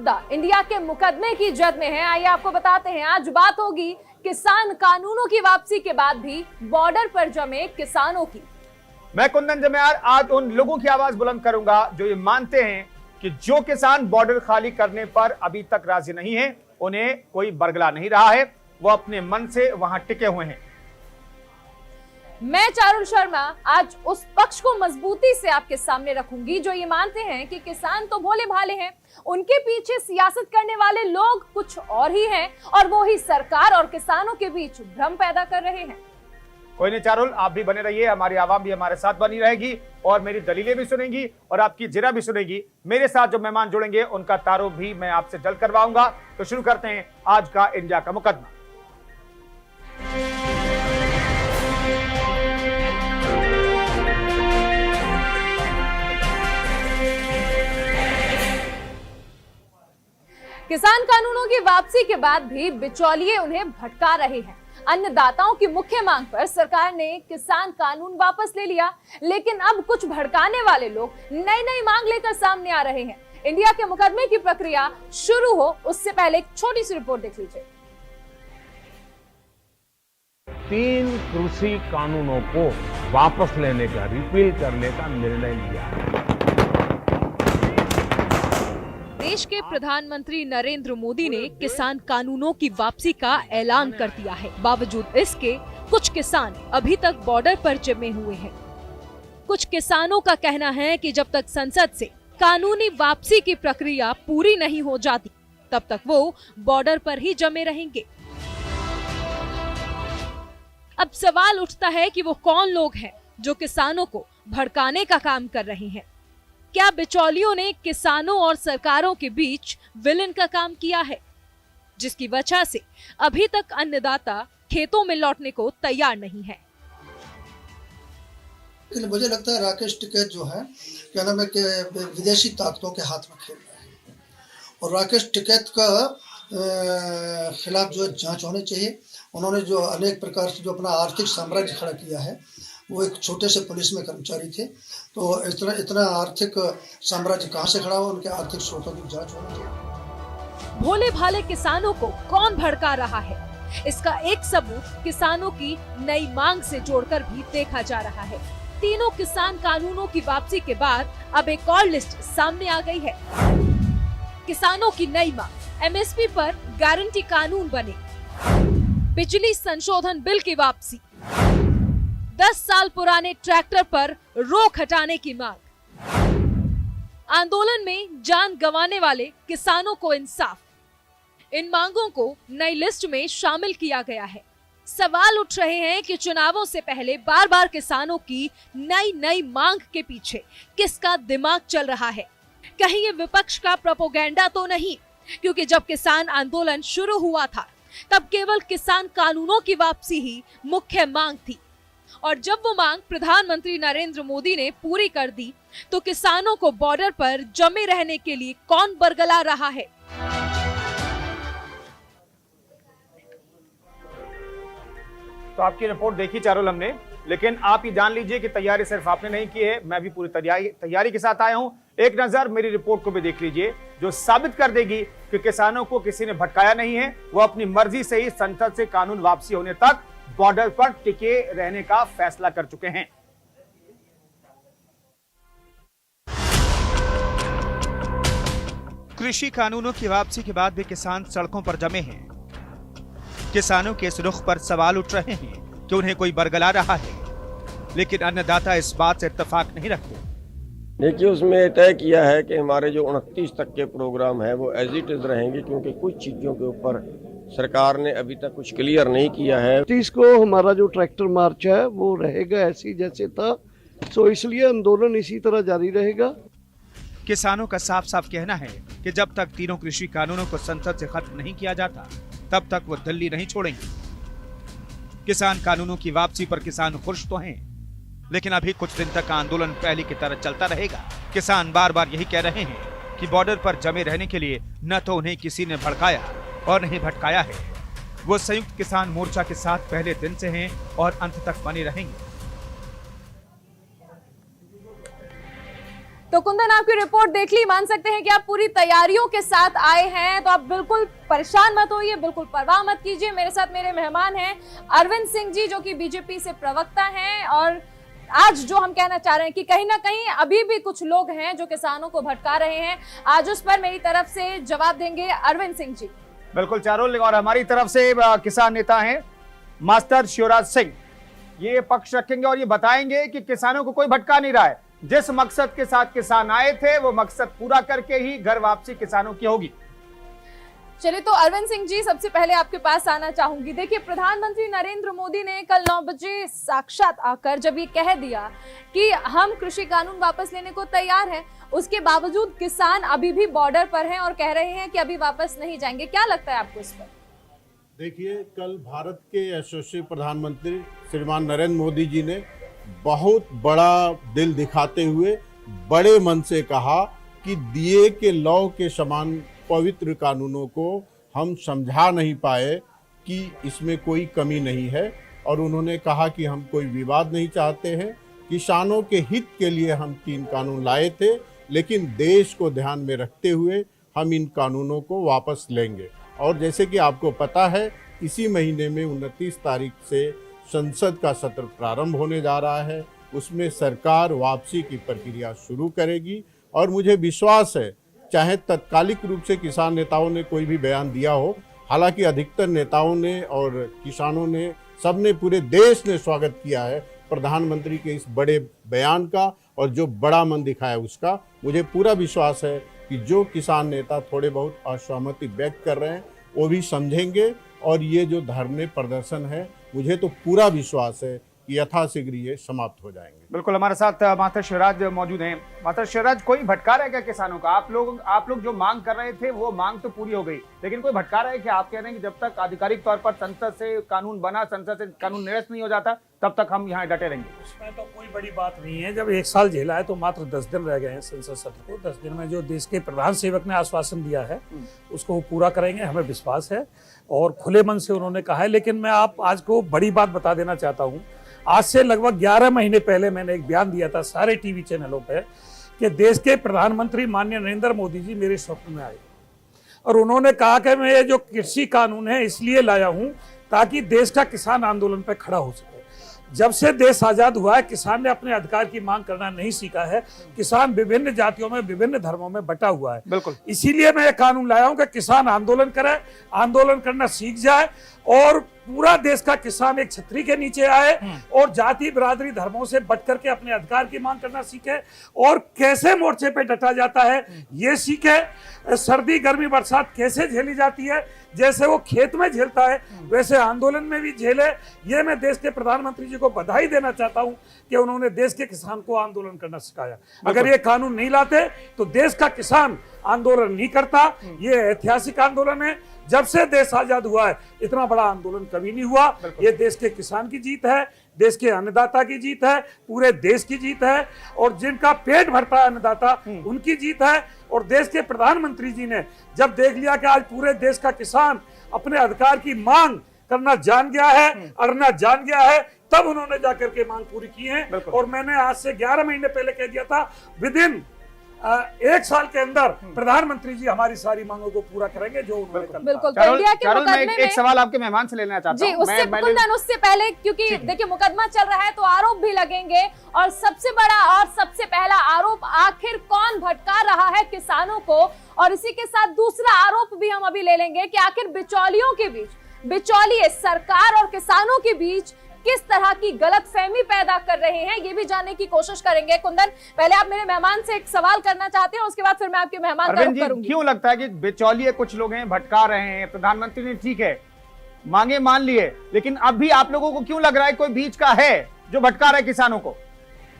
मुद्दा इंडिया के मुकदमे की जद में है। आइए आपको बताते हैं, आज बात होगी किसान कानूनों की वापसी के बाद भी बॉर्डर पर जमे किसानों की। मैं कुंदन जमेयार आज उन लोगों की आवाज बुलंद करूंगा जो ये मानते हैं कि जो किसान बॉर्डर खाली करने पर अभी तक राजी नहीं है, उन्हें कोई बरगला नहीं रहा है, वो अपने मन से वहां टिके हुए हैं। मैं चारुल शर्मा आज उस पक्ष को मजबूती से आपके सामने रखूंगी जो ये मानते हैं कि किसान तो भोले भाले हैं, उनके पीछे सियासत करने वाले लोग कुछ और ही हैं और वो ही सरकार और किसानों के बीच भ्रम पैदा कर रहे हैं। कोई नहीं चारुल, आप भी बने रहिए, हमारी आवाम भी हमारे साथ बनी रहेगी और मेरी दलीलें भी सुनेंगी और आपकी जिरा भी सुनेगी। मेरे साथ जो मेहमान जुड़ेंगे उनका तारुफ भी मैं आपसे जल्द करवाऊंगा। तो शुरू करते हैं आज का इंडिया का मुकदमा। किसान कानूनों की वापसी के बाद भी बिचौलिए उन्हें भटका रहे हैं। अन्नदाताओं की मुख्य मांग पर सरकार ने किसान कानून वापस ले लिया, लेकिन अब कुछ भड़काने वाले लोग नई नई मांग लेकर सामने आ रहे हैं। इंडिया के मुकदमे की प्रक्रिया शुरू हो उससे पहले एक छोटी सी रिपोर्ट देख लीजिए। 3 कृषि कानूनों को वापस लेने का, रिपील करने का निर्णय लिया है। देश के प्रधानमंत्री नरेंद्र मोदी ने किसान कानूनों की वापसी का ऐलान कर दिया है। बावजूद इसके कुछ किसान अभी तक बॉर्डर पर जमे हुए हैं। कुछ किसानों का कहना है कि जब तक संसद से कानूनी वापसी की प्रक्रिया पूरी नहीं हो जाती, तब तक वो बॉर्डर पर ही जमे रहेंगे। अब सवाल उठता है कि वो कौन लोग हैं जो किसानों को भड़काने का काम कर रहे हैं। क्या बिचौलियों ने किसानों और सरकारों के बीच विलन का काम किया है, जिसकी वजह से अभी तक अन्नदाता खेतों में लौटने को तैयार नहीं है? लेकिन मुझे लगता है राकेश टिकैत जो है, क्या नाम है, कि विदेशी ताकतों के हाथ में खेल रहे हैं और राकेश टिकैत का खिलाफ जो जांच होनी चाहिए। उन्होंने जो अनेक प्रकार से जो अपना आर्थिक साम्राज्य खड़ा किया है, वो एक छोटे से पुलिस में कर्मचारी थे, तो इतना आर्थिक साम्राज्य कहाँ से खड़ा हुआ, उनके आर्थिक स्रोतों की जांच होनी चाहिए। भोले भाले किसानों को कौन भड़का रहा है, इसका एक सबूत किसानों की नई मांग से जोड़कर भी देखा जा रहा है। तीनों किसान कानूनों की वापसी के बाद अब एक और लिस्ट सामने आ गई है। किसानों की नई मांग, एमएसपी पर गारंटी कानून बने, बिजली संशोधन बिल की वापसी, 10 साल पुराने ट्रैक्टर पर रोक हटाने की मांग, आंदोलन में जान गंवाने वाले किसानों को इंसाफ। इन मांगों को नई लिस्ट में शामिल किया गया है। सवाल उठ रहे हैं कि चुनावों से पहले बार बार किसानों की नई मांग के पीछे किसका दिमाग चल रहा है? कहीं ये विपक्ष का प्रोपेगेंडा तो नहीं? क्योंकि जब किसान आंदोलन शुरू हुआ था, तब केवल किसान कानूनों की वापसी ही मुख्य मांग थी और जब वो मांग प्रधानमंत्री नरेंद्र मोदी ने पूरी कर दी, तो किसानों को बॉर्डर पर जमे रहने के लिए कौन बरगला रहा है? तो आपकी रिपोर्ट देखी चारुल हमने, लेकिन आप ये जान लीजिए कि तैयारी सिर्फ आपने नहीं की है, मैं भी पूरी तैयारी के साथ आया हूं। एक नजर मेरी रिपोर्ट को भी देख लीजिए, जो साबित कर देगी कि किसानों को किसी ने भटकाया नहीं है। वो अपनी मर्जी से ही संसद से कानून वापसी होने तक बॉर्डर पर टिके रहने का फैसला कर चुके हैं। कृषि कानूनों की वापसी के बाद भी किसान सड़कों पर जमे हैं। किसानों के इस रुख पर सवाल उठ रहे हैं कि उन्हें कोई बरगला रहा है, लेकिन अन्नदाता इस बात से इत्तेफाक नहीं रखते। देखिए, उसमें तय किया है कि हमारे जो 29 तक के प्रोग्राम है वो एज इट इज रहेंगे, क्योंकि कुछ चीजों के ऊपर सरकार ने अभी तक कुछ क्लियर नहीं किया है। 30 को हमारा जो ट्रैक्टर मार्च है वो रहेगा ऐसी जैसे था, तो इसलिए आंदोलन इसी तरह जारी रहेगा। किसानों का साफ साफ कहना है कि जब तक तीनों कृषि कानूनों को संसद से खत्म नहीं किया जाता, तब तक वो दिल्ली नहीं छोड़ेंगे। किसान कानूनों की वापसी पर किसान खुश तो हैं, लेकिन अभी कुछ दिन तक आंदोलन पहले की तरह चलता रहेगा। किसान बार बार यही कह रहे हैं कि बॉर्डर पर जमे रहने के लिए न तो उन्हें किसी ने भड़काया और नहीं भटकाया है। वो संयुक्त किसान मोर्चा के साथ पहले दिन से हैं और अंत तक बने रहेंगे। तो कुंदन, आपकी रिपोर्ट देख ली, मान सकते हैं कि आप पूरी तैयारियों के साथ आए हैं, तो आप बिल्कुल परेशान मत होइए, बिल्कुल परवाह मत कीजिए। मेरे साथ मेरे मेहमान हैं अरविंद सिंह जी, जो कि बीजेपी से प्रवक्ता हैं, और आज जो हम कहना चाह रहे हैं कि कहीं ना कहीं अभी भी कुछ लोग हैं जो किसानों को भटका रहे हैं, आज उस पर मेरी तरफ से जवाब देंगे अरविंद सिंह जी। बिल्कुल चारुल, और हमारी तरफ से किसान नेता हैं मास्टर शिवराज सिंह, ये पक्ष रखेंगे और ये बताएंगे कि किसानों को कोई भटका नहीं रहा है। जिस मकसद के साथ किसान आए थे वो मकसद पूरा करके ही घर वापसी किसानों की होगी। चलिए, तो अरविंद सिंह जी, सबसे पहले आपके पास आना चाहूंगी। देखिए, प्रधानमंत्री नरेंद्र मोदी ने कल 9 बजे साक्षात आकर जब ये कह दिया कि हम कृषि कानून वापस लेने को तैयार हैं, उसके बावजूद किसान अभी भी बॉर्डर पर हैं और कह रहे हैं कि अभी वापस नहीं जाएंगे। क्या लगता है आपको इस पर? देखिए, कल भारत के यशस्वी प्रधानमंत्री श्रीमान नरेंद्र मोदी जी ने बहुत बड़ा दिल दिखाते हुए बड़े मन से कहा कि दिए के लौ के समान पवित्र कानूनों को हम समझा नहीं पाए कि इसमें कोई कमी नहीं है, और उन्होंने कहा कि हम कोई विवाद नहीं चाहते हैं। किसानों के हित के लिए हम 3 कानून लाए थे, लेकिन देश को ध्यान में रखते हुए हम इन कानूनों को वापस लेंगे। और जैसे कि आपको पता है, इसी महीने में 29 तारीख से संसद का सत्र प्रारंभ होने जा रहा है, उसमें सरकार वापसी की प्रक्रिया शुरू करेगी। और मुझे विश्वास है, चाहे तत्कालिक रूप से किसान नेताओं ने कोई भी बयान दिया हो, हालांकि अधिकतर नेताओं ने और किसानों ने, सबने, पूरे देश ने स्वागत किया है प्रधानमंत्री के इस बड़े बयान का, और जो बड़ा मन दिखाया उसका। मुझे पूरा विश्वास है कि जो किसान नेता थोड़े बहुत असहमति व्यक्त कर रहे हैं वो भी समझेंगे, और ये जो धरने प्रदर्शन है, मुझे तो पूरा विश्वास है कि यथाशीघ्र ये समाप्त हो जाएंगे। बिल्कुल, हमारे साथ मास्टर शिवराज मौजूद हैं। मास्टर शिवराज, कोई भटका रहा है क्या किसानों का? आप लोग जो मांग कर रहे थे वो मांग तो पूरी हो गई, लेकिन कोई भटका रहा है कि आप कह रहे हैं कि जब तक आधिकारिक तौर पर संसद से कानून बना, संसद से कानून निरस्त नहीं हो जाता, तब तक हम यहाँ डटे रहेंगे? इसमें तो कोई बड़ी बात नहीं है। जब 1 साल झेला है तो मात्र 10 दिन रह गए हैं संसद सत्र को। 10 दिन में जो देश के प्रधान सेवक ने आश्वासन दिया है उसको वो पूरा करेंगे, हमें विश्वास है, और खुले मन से उन्होंने कहा है। लेकिन मैं आप आज को बड़ी बात बता देना चाहता हूँ। आज से लगभग 11 महीने पहले मैंने एक बयान दिया था सारे टीवी चैनलों पे कि देश के प्रधानमंत्री माननीय नरेंद्र मोदी जी मेरे स्वप्न में आए, और उन्होंने कहा कि मैं ये जो कृषि कानून है इसलिए लाया हूं ताकि देश का किसान आंदोलन पे खड़ा हो सके। जब से देश आजाद हुआ है, किसान ने अपने अधिकार की मांग करना नहीं सीखा है। किसान विभिन्न जातियों में, विभिन्न धर्मों में बटा हुआ है। बिल्कुल, इसीलिए मैं ये कानून लाया हूं कि किसान आंदोलन करे, आंदोलन करना सीख जाए, और पूरा देश का किसान एक छतरी के नीचे आए और जाति बिरादरी धर्मों से बट करके अपने अधिकार की मांग करना सीखे, और कैसे मोर्चे पे डटा जाता है ये सीखे। सर्दी गर्मी बरसात कैसे झेली जाती है, जैसे वो खेत में झेलता है वैसे आंदोलन में भी झेले। ये मैं देश के प्रधानमंत्री जी को बधाई देना चाहता हूं कि उन्होंने देश के किसान को आंदोलन करना सिखाया। अगर ये कानून नहीं लाते तो देश का किसान आंदोलन नहीं करता। ये ऐतिहासिक आंदोलन है। जब से देश आजाद हुआ है इतना बड़ा आंदोलन कभी नहीं हुआ। ये देश के किसान की जीत है, देश के अन्नदाता की जीत है, पूरे देश की जीत है, और जिनका पेट भरता है अन्नदाता उनकी जीत है। और देश के प्रधानमंत्री जी ने जब देख लिया कि आज पूरे देश का किसान अपने अधिकार की मांग करना जान गया है, अड़ना जान गया है, तब उन्होंने जाकर के मांग पूरी की है। और मैंने आज से 11 महीने पहले कह दिया था, विदिन 1 साल के अंदर प्रधानमंत्री जी हमारी सारी मांगों को पूरा करेंगे जो उन्होंने कहा। बिल्कुल, चारुल, मैं एक सवाल आपके मेहमान से लेना चाहता हूं। उससे पहले, क्योंकि देखिए मुकदमा चल रहा है तो आरोप भी लगेंगे, और सबसे बड़ा और सबसे पहला आरोप, आखिर कौन भटका रहा है किसानों को, और इसी के साथ दूसरा आरोप भी हम अभी ले लेंगे कि आखिर बिचौलियों के बीच, बिचौलिए सरकार और किसानों के बीच किस तरह की गलतफहमी पैदा कर रहे हैं, ये भी जानने की कोशिश करेंगे। कुंदन, पहले आप मेरे मेहमान से एक सवाल करना चाहते हैं, उसके बाद फिर मैं आपके मेहमान का रुख करूंगी। क्यों लगता है कि बिचौलिए कुछ लोग हैं, भटका रहे हैं? प्रधानमंत्री ने ठीक है मांगे मान लिए, लेकिन अब भी आप लोगों को क्यों लग रहा है कोई बीच का है जो भटका रहा है किसानों को?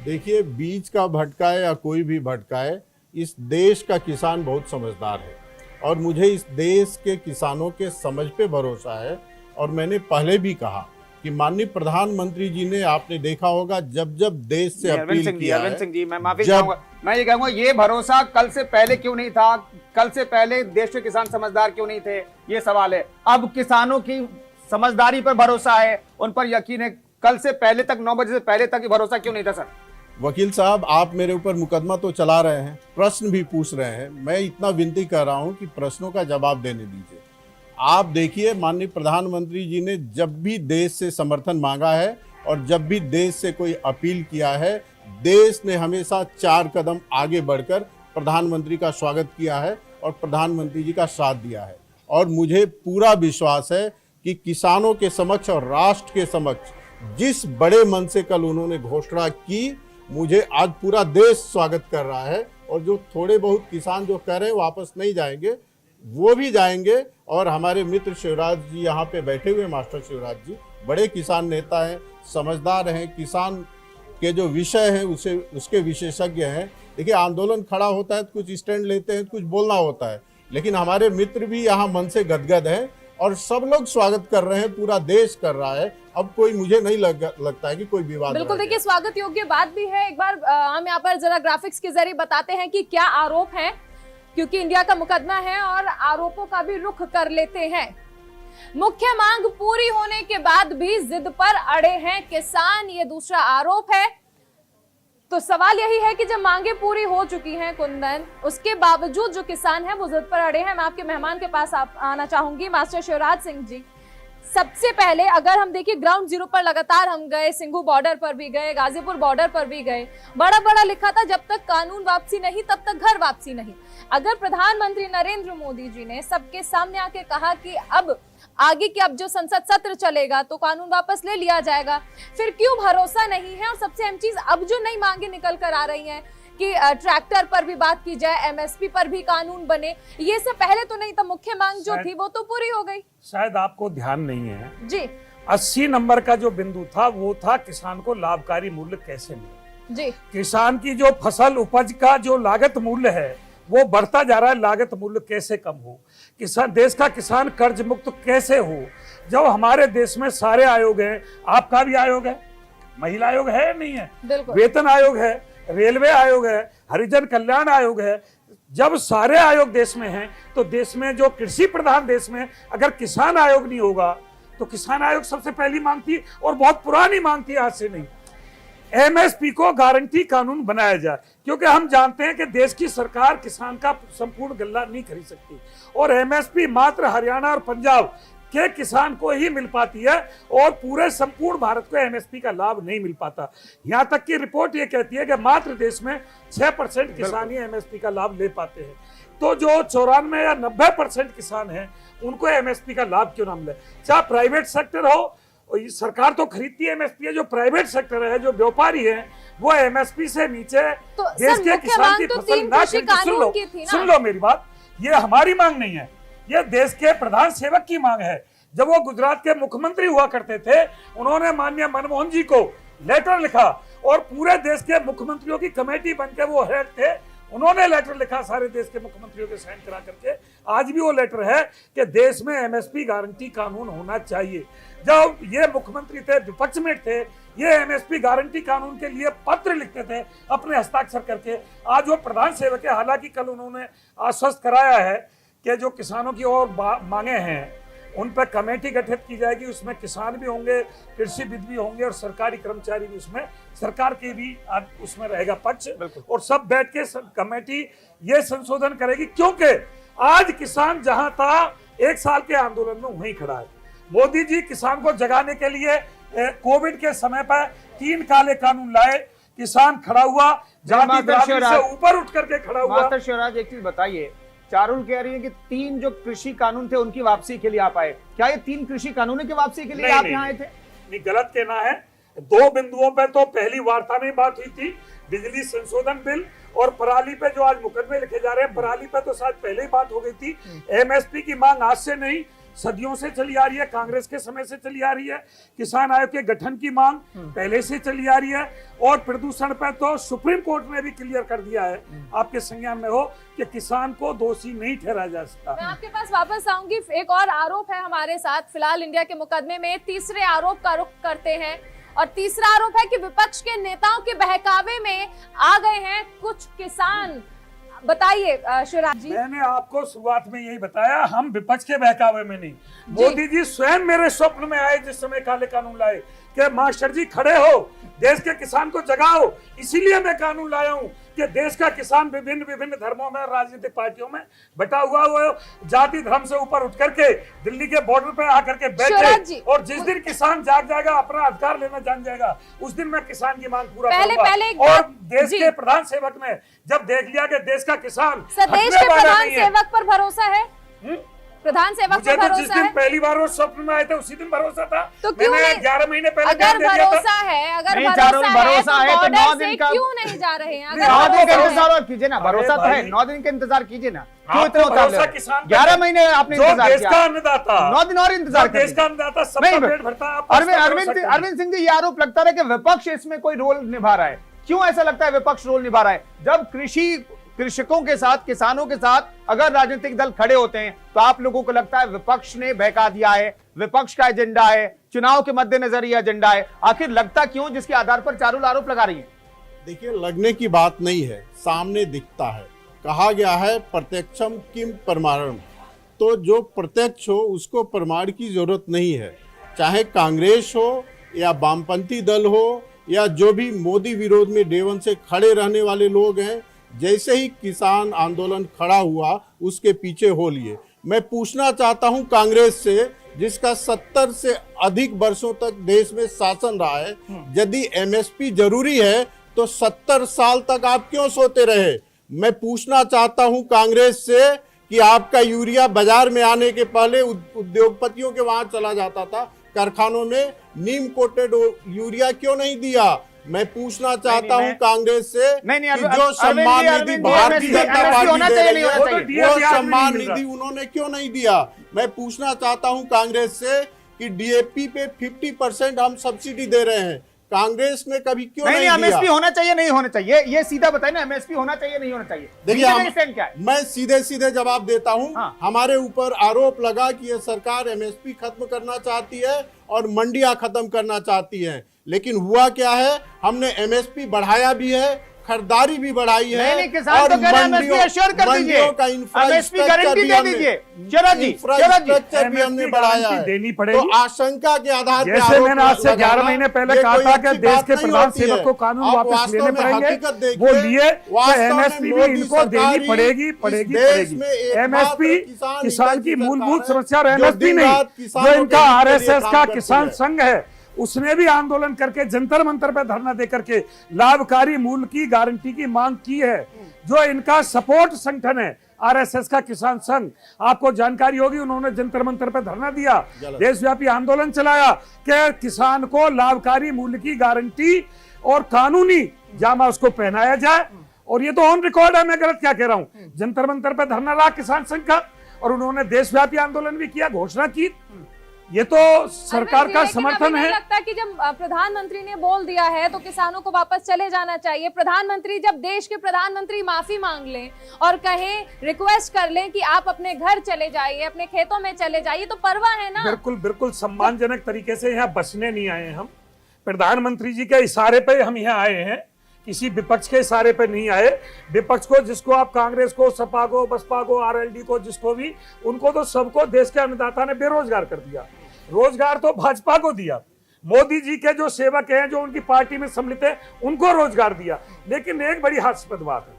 देखिए, बीच का भटकाए या कोई भी भटकाए, इस देश का किसान बहुत समझदार है, और मुझे इस देश के किसानों के समझ पे भरोसा है। और मैंने पहले भी कहा कि माननीय प्रधानमंत्री जी ने, आपने देखा होगा, जब जब देश से अपील किया है। अरविंद सिंह जी, मैं माफी चाहूंगा, मैं ये कहूंगा, ये भरोसा कल से पहले क्यों नहीं था? कल से पहले देश के किसान समझदार क्यों नहीं थे? ये सवाल है। अब किसानों की समझदारी पर भरोसा है, उन पर यकीन है। कल से पहले तक, 9 बजे से पहले तक भरोसा क्यों नहीं था सर? वकील साहब, आप मेरे ऊपर मुकदमा तो चला रहे हैं, प्रश्न भी पूछ रहे हैं। मैं इतना विनती कर रहा हूं कि प्रश्नों का जवाब देने दीजिए। आप देखिए, माननीय प्रधानमंत्री जी ने जब भी देश से समर्थन मांगा है और जब भी देश से कोई अपील किया है, देश ने हमेशा 4 कदम आगे बढ़कर प्रधानमंत्री का स्वागत किया है और प्रधानमंत्री जी का साथ दिया है। और मुझे पूरा विश्वास है कि किसानों के समक्ष और राष्ट्र के समक्ष जिस बड़े मन से कल उन्होंने घोषणा की, मुझे आज पूरा देश स्वागत कर रहा है। और जो थोड़े बहुत किसान जो कह रहे हैं वापस नहीं जाएंगे, वो भी जाएंगे। और हमारे मित्र शिवराज जी यहाँ पे बैठे हुए, मास्टर शिवराज जी बड़े किसान नेता हैं, समझदार हैं, किसान के जो विषय हैं उसके विशेषज्ञ हैं। देखिए, आंदोलन खड़ा होता है तो कुछ स्टैंड लेते हैं, कुछ बोलना होता है, लेकिन हमारे मित्र भी यहाँ मन से गदगद हैं और सब लोग स्वागत कर रहे हैं, पूरा देश कर रहा है। अब कोई, मुझे नहीं लगता है कि कोई विवाद। बिल्कुल, देखिए स्वागत योग्य बात भी है। एक बार हम यहाँ पर जरा ग्राफिक्स के जरिए बताते हैं कि क्या आरोप है, क्योंकि इंडिया का मुकदमा है और आरोपों का भी रुख कर लेते हैं। मुख्य मांग पूरी होने के बाद भी जिद पर अड़े हैं किसान, ये दूसरा आरोप है। तो सवाल यही है कि जब मांगे पूरी हो चुकी हैं कुंदन, उसके बावजूद जो किसान हैं वो जिद पर अड़े हैं। मैं आपके मेहमान के पास आना चाहूंगी, मास्टर शिवराज सिंह जी। सबसे पहले अगर हम देखिए, ग्राउंड जीरो पर लगातार हम गए, सिंघू बॉर्डर पर भी गए, गाजीपुर बॉर्डर पर भी गए, बड़ा बड़ा लिखा था जब तक कानून वापसी नहीं तब तक घर वापसी नहीं। अगर प्रधानमंत्री नरेंद्र मोदी जी ने सबके सामने आके कहा कि अब आगे के अब जो संसद सत्र चलेगा तो कानून वापस ले लिया जाएगा, फिर क्यों भरोसा नहीं है? और सबसे अहम चीज, अब जो नई मांगे निकल कर आ रही हैं कि ट्रैक्टर पर भी बात की जाए, एमएसपी पर भी कानून बने, ये से पहले तो नहीं था। मुख्य मांग जो थी वो तो पूरी हो गई। शायद आपको ध्यान नहीं है जी, 80 नंबर का जो बिंदु था वो था किसान को लाभकारी मूल्य कैसे मिले। जी, किसान की जो फसल उपज का जो लागत मूल्य है वो बढ़ता जा रहा है, लागत मूल्य कैसे कम हो, किसान, देश का किसान कर्ज मुक्त कैसे हो। जब हमारे देश में सारे आयोग हैं, आपका भी आयोग है, महिला आयोग है या नहीं है, वेतन आयोग है, रेलवे आयोग है, हरिजन कल्याण आयोग है, जब सारे आयोग देश में हैं तो देश में जो कृषि प्रधान देश में अगर किसान आयोग नहीं होगा तो किसान आयोग सबसे पहली मांग थी और बहुत पुरानी मांग थी, आज से नहीं, एमएसपी को गारंटी कानून बनाया जाए। क्योंकि हम जानते हैं कि देश की सरकार किसान का संपूर्ण गल्ला नहीं खरीद सकती और एमएसपी मात्र हरियाणा और पंजाब के किसान को ही मिल पाती है और पूरे संपूर्ण भारत को एमएसपी का लाभ नहीं मिल पाता। यहाँ तक की रिपोर्ट ये कहती है कि मात्र देश में 6% किसान ही एमएसपी का लाभ ले पाते हैं। तो जो 94 या 90% किसान हैं उनको एमएसपी का लाभ क्यों ना मिले? चाहे प्राइवेट सेक्टर हो, सरकार तो खरीदती है एमएसपी, जो प्राइवेट सेक्टर है, जो व्यापारी है, वो एमएसपी से नीचे तो देश के किसान की फसल ना खरीदे। सुन लो मेरी बात, ये हमारी मांग नहीं है, ये देश के प्रधान सेवक की मांग है। जब वो गुजरात के मुख्यमंत्री हुआ करते थे, उन्होंने माननीय मनमोहन जी को लेटर लिखा और पूरे देश के मुख्यमंत्रियों की कमेटी बनकर वो हेड थे, उन्होंने लेटर लिखा सारे देश के मुख्यमंत्रियों के साइन करा करके। आज भी वो लेटर है कि देश में एमएसपी गारंटी कानून होना चाहिए। जब ये मुख्यमंत्री थे, विपक्ष में थे, ये एमएसपी गारंटी कानून के लिए पत्र लिखते थे अपने हस्ताक्षर करके। आज वो प्रधान सेवक है, हालांकि कल उन्होंने आश्वस्त कराया है कि जो किसानों की और मांगे हैं उन पर कमेटी गठित की जाएगी, उसमें किसान भी होंगे, कृषिविद भी होंगे और सरकारी कर्मचारी भी, उसमें सरकार के भी उसमें रहेगा पक्ष, और सब बैठ के कमेटी ये संशोधन करेगी। क्योंकि आज किसान जहां था 1 साल के आंदोलन में वहीं खड़ा है। मोदी जी किसान को जगाने के लिए कोविड के समय पर 3 काले कानून लाए, किसान खड़ा हुआ, जाति बिरादरी से ऊपर उठ करके खड़ा हुआ। मास्टर शिवराज, एक चीज बताइए, चारुल कह रही है कि 3 जो कृषि कानून थे उनकी वापसी के लिए आप आए, क्या ये 3 कृषि कानूनों की वापसी के लिए आप यहाँ आए थे? नहीं, गलत कहना है। 2 बिंदुओं पर तो पहली वार्ता में बात हुई थी, बिजली संशोधन बिल और पराली पे जो आज मुकदमे लिखे जा रहे हैं, पराली पे तो शायद पहले ही बात हो गई थी। एमएसपी की मांग आज से नहीं, सदियों से चली आ रही है, कांग्रेस के समय से चली आ रही है। किसान आयोग के गठन की मांग पहले से चली आ रही है और प्रदूषण पर तो सुप्रीम कोर्ट ने भी क्लियर कर दिया है, आपके संज्ञान में हो, कि किसान को दोषी नहीं ठहराया जा सकता। मैं आपके पास वापस आऊंगी। एक और आरोप है हमारे साथ फिलहाल इंडिया के मुकदमे में, तीसरे आरोप का रुख करते हैं और तीसरा आरोप है कि विपक्ष के नेताओं के बहकावे में आ गए हैं कुछ किसान। बताइए शिवराज जी। मैंने आपको शुरुआत में यही बताया, हम विपक्ष के बहकावे में नहीं। मोदी जी स्वयं मेरे स्वप्न में आए जिस समय काले कानून लाए कि मास्टर जी खड़े हो, देश के किसान को जगाओ। इसीलिए मैं कानून लाया हूं कि देश का किसान विभिन्न विभिन्न धर्मों में, राजनीतिक पार्टियों में बटा हुआ, वो जाति धर्म से ऊपर उठ करके दिल्ली के बॉर्डर पे आकर के बैठे, और जिस दिन किसान जाग जाएगा, अपना अधिकार लेना जान जाएगा, उस दिन मैं किसान की मांग पूरा करूंगा। और देश के प्रधान सेवक ने जब देख लिया कि देश का किसान देश के प्रधान सेवक पर भरोसा है, प्रधान सेवक मुझे तो जिस दिन पहली बार वो स्वप्न में आए थे उसी दिन भरोसा था। तो क्यों नहीं 11 महीने पहले अगर भरोसा है, अगर भरोसा है तो 9 दिन का क्यों नहीं जा रहे हैं? 9 दिन का इंतजार और कीजिए ना, भरोसा तो है, 9 दिन का इंतजार कीजिए ना, क्यों इतना भरोसा किसान 11 महीने आपने इंतजार किया, देश का अन्नदाता 9 दिन और इंतजार देश का अन्नदाता सबका पेट भरता है। अरविंद सिंह जी, ये आरोप लगता है कि विपक्ष इसमें कोई रोल निभा रहा है। क्यों ऐसा लगता है विपक्ष रोल निभा रहा है? जब कृषकों के साथ, किसानों के साथ अगर राजनीतिक दल खड़े होते हैं तो आप लोगों को लगता है विपक्ष ने बहका दिया है, विपक्ष का एजेंडा है, चुनाव के मद्देनजर ये एजेंडा है। आखिर लगता क्यों, जिसके आधार पर चारुल आरोप लगा रही है? देखिए, लगने की बात नहीं है, सामने दिखता है। कहा गया है प्रत्यक्षम किम प्रमाणम, तो जो प्रत्यक्ष हो उसको प्रमाण की जरूरत नहीं है। चाहे कांग्रेस हो या वामपंथी दल हो या जो भी मोदी विरोध में डे वन से खड़े रहने वाले लोग हैं, जैसे ही किसान आंदोलन खड़ा हुआ उसके पीछे हो लिए। मैं पूछना चाहता हूं कांग्रेस से, जिसका 70 से अधिक वर्षों तक देश में शासन रहा है, यदि एमएसपी जरूरी है तो 70 साल तक आप क्यों सोते रहे? मैं पूछना चाहता हूं कांग्रेस से कि आपका यूरिया बाजार में आने के पहले उद्योगपतियों के वहां चला जाता था, कारखानों में नीम कोटेड यूरिया क्यों नहीं दिया? मैं पूछना चाहता हूं कांग्रेस से कि जो सम्मान निधि भारतीय जनता पार्टी दे रही है वो सम्मान निधि उन्होंने क्यों नहीं दिया? मैं पूछना चाहता हूं कांग्रेस से कि डीएपी पे 50% हम सब्सिडी दे रहे हैं, कांग्रेस ने कभी क्यों नहीं दिया? एमएसपी होना चाहिए, नहीं होना चाहिए, ये सीधा बताइए ना, एमएसपी होना चाहिए, नहीं होना चाहिए। देखिए, क्या है? मैं सीधे सीधे जवाब देता हूं। हाँ। हमारे ऊपर आरोप लगा कि ये सरकार एमएसपी खत्म करना चाहती है और मंडियां खत्म करना चाहती है, लेकिन हुआ क्या है, हमने एमएसपी बढ़ाया भी है, खरीदारी भी बढ़ाई है, नहीं, किसान तो कह रहे हैं एमएसपी एश्योर कर दीजिए, एमएसपी गारंटी दे दीजिए, इंफ्रास्ट्रक्चर भी हमने बढ़ाया है, देनी पड़ेगी। तो आशंका के आधार पर जैसे मैंने आज से 11 महीने पहले कहा था कि देश के प्रधान सेवक को कानून वापस लेने पड़ेंगे, वो लिए, तो एमएसपी भी इनको देनी पड़ेगी। एमएसपी किसान की मूलभूत समस्या, और एमएसपी नहीं, जो इनका आरएसएस का किसान संघ है उसने भी आंदोलन करके जंतर मंतर पे धरना देकर के लाभकारी मूल्य की गारंटी की मांग की है। जो इनका सपोर्ट संगठन है आरएसएस का किसान संघ, आपको जानकारी होगी, उन्होंने जंतर मंतर पे धरना दिया, देशव्यापी आंदोलन चलाया कि किसान को लाभकारी मूल्य की गारंटी और कानूनी जामा उसको पहनाया जाए। और ये तो ऑन रिकॉर्ड है, मैं गलत क्या कह रहा हूं। जंतर मंतर पे धरना रहा किसान संघ का, और उन्होंने देशव्यापी आंदोलन भी किया, घोषणा की। ये तो सरकार का समर्थन है। लगता है कि जब प्रधानमंत्री ने बोल दिया है तो किसानों को वापस चले जाना चाहिए। प्रधानमंत्री, जब देश के प्रधानमंत्री माफी मांग लें और कहें, रिक्वेस्ट कर लें कि आप अपने घर चले जाइए, अपने खेतों में चले जाइए, तो परवाह है ना? बिल्कुल बिल्कुल सम्मानजनक तरीके से यहाँ बसने नहीं आए हम, प्रधानमंत्री जी के इशारे पे हम यहाँ आए हैं, किसी विपक्ष के इशारे पे नहीं आए। विपक्ष को, जिसको आप कांग्रेस को, सपा को, बसपा को, आरएलडी को, जिसको भी, उनको तो सबको देश के अन्नदाता ने बेरोजगार कर दिया। रोजगार तो भाजपा को दिया, मोदी जी के जो सेवक हैं, जो उनकी पार्टी में सम्मिलित हैं, उनको रोजगार दिया। लेकिन एक बड़ी हास्यास्पद बात है,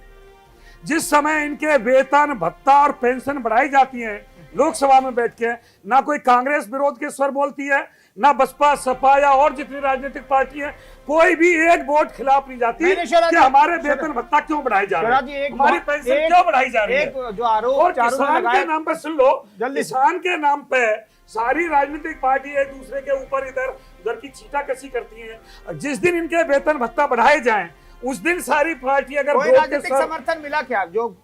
जिस समय इनके वेतन, भत्ता और पेंशन बढ़ाई जाती है लोकसभा में बैठ के, ना कोई कांग्रेस विरोध के स्वर बोलती है, ना बसपा, सपा या और जितनी राजनीतिक पार्टी है, कोई भी एक वोट खिलाफ नहीं जाती कि हमारे वेतन भत्ता क्यों बढ़ाए जा रहे हैं, हमारी पेंशन क्यों बढ़ाई जा रही है। जो आरोप और किसान के नाम पे, सुन लो, किसान के नाम पे सारी राजनीतिक पार्टी एक दूसरे के ऊपर इधर उधर की छींटाकशी करती है। जिस दिन इनके वेतन भत्ता बढ़ाए जाएं, उस दिन सारी पार्टी, अगर राजनीतिक समर्थन मिला क्या, जो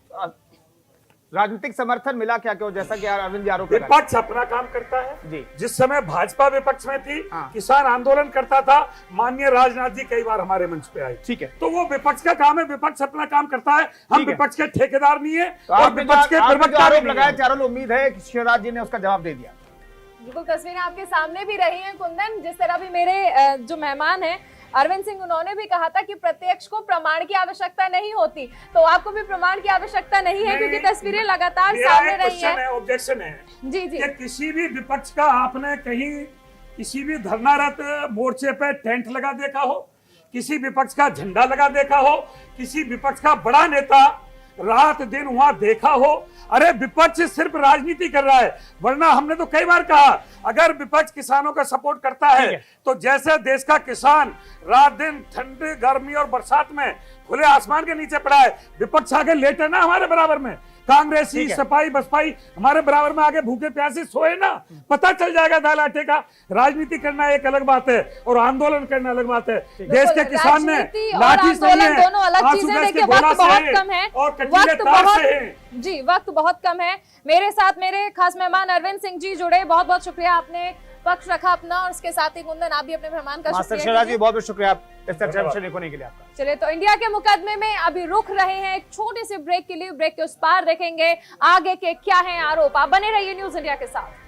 राजनीतिक समर्थन मिला क्या, क्यों, जैसा कि अरविंद आरोप लगा? विपक्ष अपना काम करता है जी। जिस समय भाजपा विपक्ष में थी, किसान आंदोलन करता था, माननीय राजनाथ जी कई बार हमारे मंच पे आए, ठीक है, तो वो विपक्ष का काम है, विपक्ष अपना काम करता है, हम विपक्ष के ठेकेदार नहीं है और विपक्ष के प्रवक्ता आरोप लगाया। चारों उम्मीद है कि शिवराज जी ने उसका जवाब दे दिया। बिल्कुल, तस्वीरें आपके सामने भी रही हैं कुंदन। जिस तरह भी मेरे जो मेहमान हैं अरविंद सिंह उन्होंने भी कहा था कि प्रत्यक्ष को प्रमाण की आवश्यकता नहीं होती, तो आपको भी प्रमाण की आवश्यकता नहीं है क्योंकि तस्वीरें लगातार सामने रही है। ऑब्जेक्शन है जी जी, कि किसी भी विपक्ष का आपने कहीं किसी भी धरनारत मोर्चे पे टेंट लगा देखा हो, किसी विपक्ष का झंडा लगा देखा हो, किसी विपक्ष का बड़ा नेता रात दिन वहां देखा हो? अरे विपक्ष सिर्फ राजनीति कर रहा है, वरना हमने तो कई बार कहा अगर विपक्ष किसानों का सपोर्ट करता है तो जैसे देश का किसान रात दिन ठंडी गर्मी और बरसात में खुले आसमान के नीचे पड़ा है, विपक्ष आगे लेटे ना हमारे बराबर में, कांग्रेसी सपाई बसपाई हमारे बराबर में आगे भूखे प्यासे सोए ना, पता चल जाएगा दाल आटे का। राजनीति करना एक अलग बात है और आंदोलन करना अलग बात है। देश के किसान ने लाठी से दोनों अलग चीजें। देखिए वक्त बहुत कम है, वक्त बहुत जी वक्त बहुत कम है। मेरे साथ मेरे खास मेहमान अरविंद सिंह जी जुड़े, बहुत बहुत शुक्रिया, आपने पक्ष रखा अपना और उसके साथ ही कुंदन आप भी अपने मेहमान का शुक्रिया जी, बहुत बहुत शुक्रिया इस चर्चा में शरीक होने के लिए आपका। चलिए तो इंडिया के मुकदमे में अभी रुक रहे हैं एक छोटे से ब्रेक के लिए, ब्रेक के उस पार देखेंगे आगे के क्या है आरोप। आप बने रहिए न्यूज़ इंडिया के साथ।